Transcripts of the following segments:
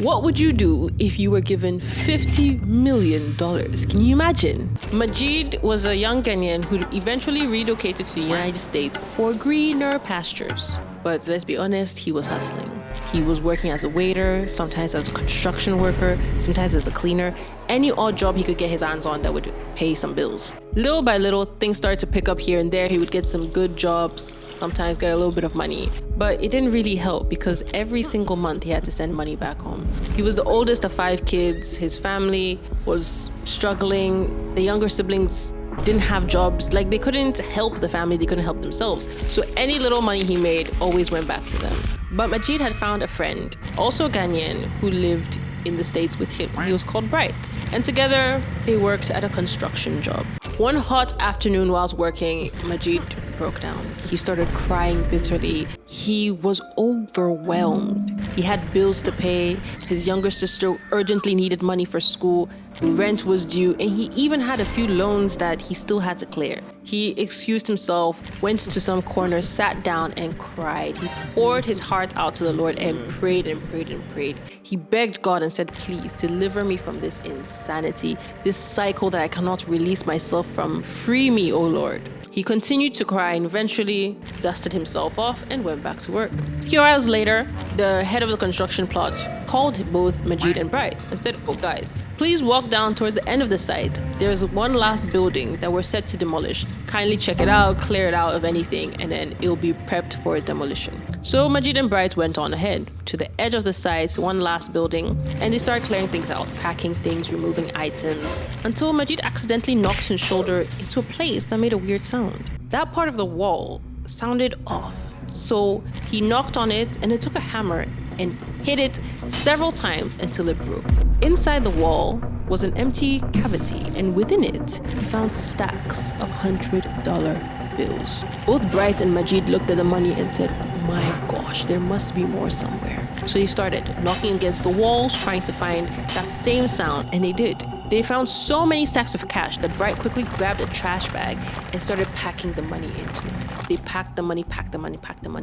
What would you do if you were given $50 million? Can you imagine? Majid was a young Ghanaian who eventually relocated to the United States for greener pastures. But let's be honest, he was hustling. He was working as a waiter, sometimes as a construction worker, sometimes as a cleaner, any odd job he could get his hands on that would pay some bills. Little by little, things started to pick up here and there. He would get some good jobs, sometimes get a little bit of money. But it didn't really help because every single month he had to send money back home. He was the oldest of 5 kids. His family was struggling. The younger siblings didn't have jobs. Like, they couldn't help the family, they couldn't help themselves. So any little money he made always went back to them. But Majid had found a friend, also Ghanaian, who lived in the States with him. He was called Bright. And together, they worked at a construction job. One hot afternoon whilst working, Majid broke down. He started crying bitterly. He was overwhelmed. He had bills to pay. His younger sister urgently needed money for school. Rent was due, and he even had a few loans that he still had to clear. He excused himself, went to some corner, sat down and cried. He poured his heart out to the Lord and prayed and prayed and prayed. He begged God and said, please deliver me from this insanity, this cycle that I cannot release myself from. Free me, O Lord. He continued to cry and eventually dusted himself off and went back to work. A few hours later, the head of the construction plot called both Majeed and Bright and said, oh guys, please walk down towards the end of the site. There's one last building that we're set to demolish. Kindly check it out, clear it out of anything, and then it'll be prepped for demolition. So Majeed and Bright went on ahead to the edge of the site, one last building, and they started clearing things out, packing things, removing items, until Majeed accidentally knocked his shoulder into a place that made a weird sound. That part of the wall sounded off. So he knocked on it and it took a hammer and hit it several times until it broke. Inside the wall was an empty cavity, and within it, he found stacks of $100 bills. Both Bright and Majid looked at the money and said, my gosh, there must be more somewhere. So they started knocking against the walls, trying to find that same sound, and they did. They found so many stacks of cash that Bright quickly grabbed a trash bag and started packing the money into it. They packed the money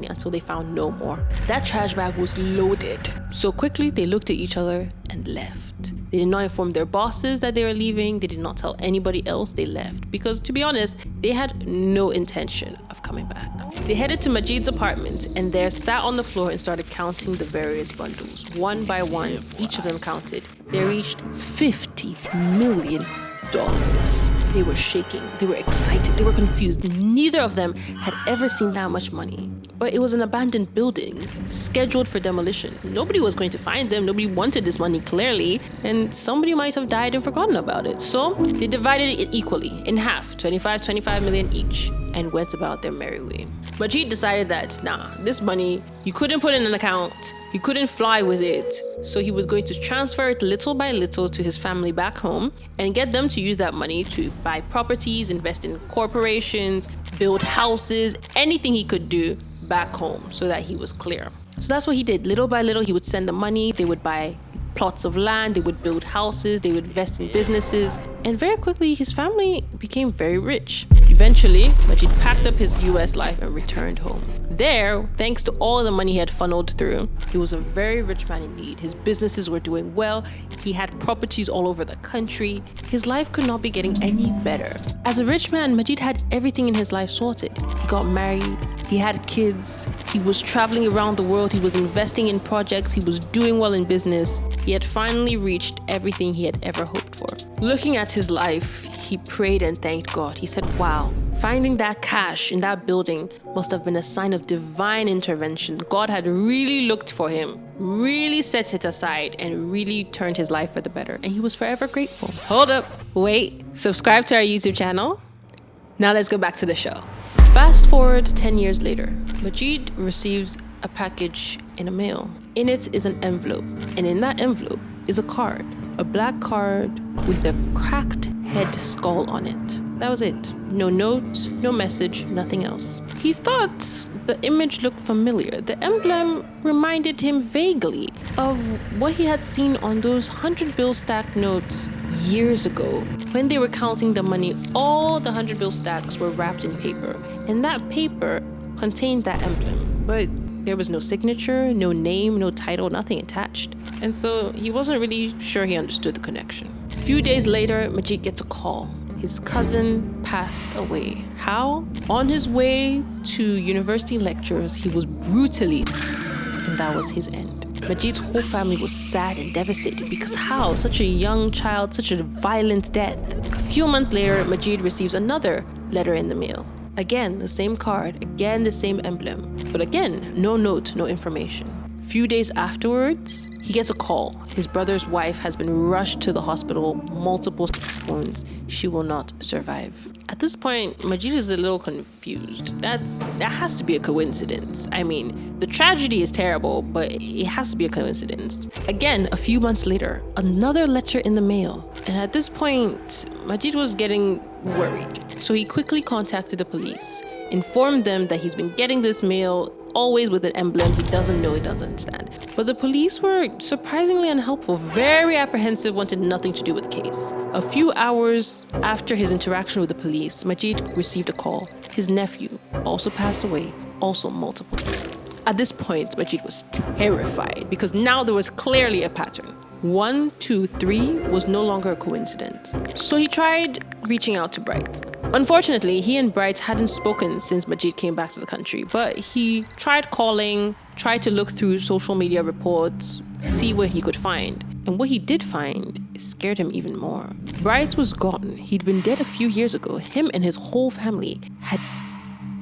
until they found no more. That trash bag was loaded. So quickly they looked at each other and left. They did not inform their bosses that they were leaving. They did not tell anybody else. They left because, to be honest, they had no intention of coming back. They headed to Majid's apartment and there sat on the floor and started counting the various bundles. One by one, each of them counted. They reached $50 million. They were shaking, they were excited, they were confused. Neither of them had ever seen that much money. But it was an abandoned building, scheduled for demolition. Nobody was going to find them, nobody wanted this money clearly, and somebody might have died and forgotten about it. So they divided it equally, in half, 25 million each, and went about their merry way. Majid decided that, this money, you couldn't put in an account, you couldn't fly with it. So he was going to transfer it little by little to his family back home and get them to use that money to buy properties, invest in corporations, build houses, anything he could do back home so that he was clear. So that's what he did. Little by little, he would send the money, they would buy plots of land, they would build houses, they would invest in businesses, and very quickly his family became very rich. Eventually, Majid packed up his US life and returned home. There, thanks to all the money he had funneled through, he was a very rich man indeed. His businesses were doing well, he had properties all over the country. His life could not be getting any better. As a rich man, Majid had everything in his life sorted. He got married, he had kids, he was traveling around the world, he was investing in projects, he was doing well in business. He had finally reached everything he had ever hoped for. Looking at his life, he prayed and thanked God. He said, wow, finding that cash in that building must have been a sign of divine intervention. God had really looked for him, really set it aside, and really turned his life for the better. And he was forever grateful. Hold up, wait, subscribe to our YouTube channel. Now let's go back to the show. Fast forward 10 years later, Majid receives a package in a mail. In it is an envelope, and in that envelope is a card, a black card with a cracked head skull on it. That was it. No note, no message, nothing else. He thought the image looked familiar. The emblem reminded him vaguely of what he had seen on those 100-bill stack notes years ago. When they were counting the money, all the 100-bill stacks were wrapped in paper, and that paper contained that emblem. But there was no signature, no name, no title, nothing attached. And so he wasn't really sure he understood the connection. A few days later, Majid gets a call. His cousin passed away. How? On his way to university lectures, he was brutally, and that was his end. Majid's whole family was sad and devastated because how? Such a young child, such a violent death. A few months later, Majid receives another letter in the mail. Again, the same card, again, the same emblem. But again, no note, no information. A few days afterwards, he gets a call. His brother's wife has been rushed to the hospital, multiple wounds. She will not survive. At this point, Majid is a little confused. That has to be a coincidence. I mean, the tragedy is terrible, but it has to be a coincidence. Again, a few months later, another letter in the mail. And at this point, Majid was getting worried. So he quickly contacted the police, informed them that he's been getting this mail, always with an emblem he doesn't know, he doesn't understand. But the police were surprisingly unhelpful, very apprehensive, wanted nothing to do with the case. A few hours after his interaction with the police, Majid received a call. His nephew also passed away, also multiple. At this point, Majid was terrified because now there was clearly a pattern. 1, 2, 3 was no longer a coincidence. So he tried reaching out to Bright. Unfortunately, he and Bright hadn't spoken since Majid came back to the country, but he tried calling, tried to look through social media reports, see what he could find. And what he did find scared him even more. Bright was gone. He'd been dead a few years ago. Him and his whole family had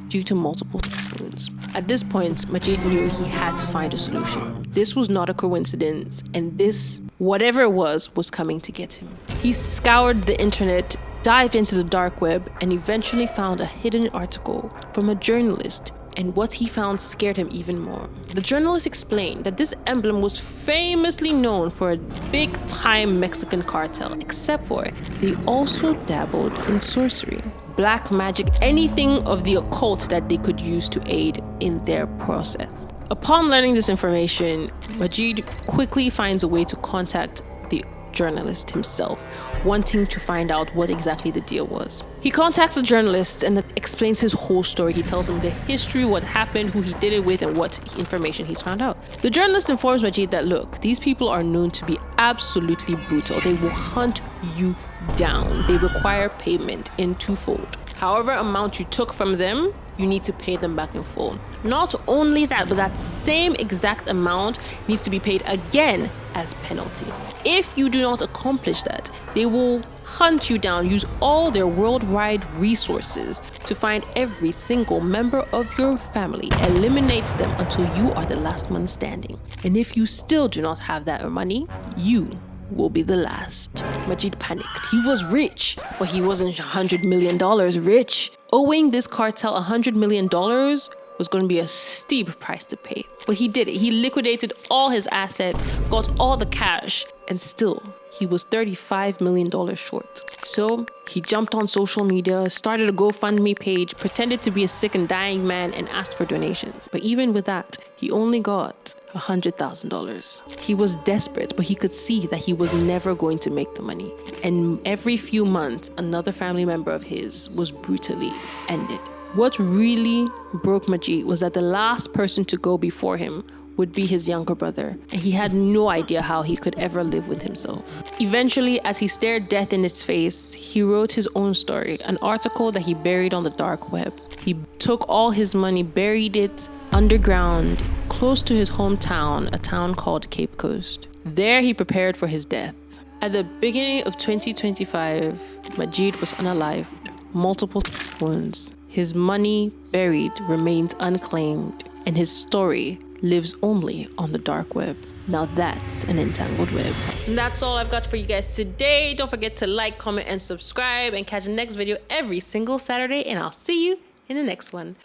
due to multiple wounds. At this point, Majid knew he had to find a solution. This was not a coincidence, and this, whatever it was coming to get him. He scoured the internet, dived into the dark web, and eventually found a hidden article from a journalist, and what he found scared him even more. The journalist explained that this emblem was famously known for a big-time Mexican cartel, except for they also dabbled in sorcery, black magic, anything of the occult that they could use to aid in their process. Upon learning this information, Majid quickly finds a way to contact the journalist himself, wanting to find out what exactly the deal was. He contacts the journalist and explains his whole story. He tells him the history, what happened, who he did it with, and what information he's found out. The journalist informs Majid that, look, these people are known to be absolutely brutal. They will hunt you down. They require payment in twofold. However amount you took from them, you need to pay them back in full. Not only that, but that same exact amount needs to be paid again as penalty. If you do not accomplish that, they will hunt you down, use all their worldwide resources to find every single member of your family, eliminate them until you are the last one standing. And if you still do not have that money, you will be the last. Majid panicked. He was rich, but he wasn't $100 million rich. Owing this cartel $100 million was going to be a steep price to pay. But he did it. He liquidated all his assets, got all the cash, and still, he was $35 million short. So he jumped on social media, started a GoFundMe page, pretended to be a sick and dying man, and asked for donations. But even with that, he only got $100,000. He was desperate, but he could see that he was never going to make the money. And every few months, another family member of his was brutally ended. What really broke Majid was that the last person to go before him would be his younger brother, and he had no idea how he could ever live with himself. Eventually, as he stared death in its face, he wrote his own story, an article that he buried on the dark web. He took all his money, buried it underground, close to his hometown, a town called Cape Coast. There he prepared for his death. At the beginning of 2025, Majid was unalived, multiple wounds. His money buried remains unclaimed, and his story lives only on the dark web. Now that's an entangled web. And that's all I've got for you guys today. Don't forget to like, comment, and subscribe, and catch the next video every single Saturday, and I'll see you in the next one.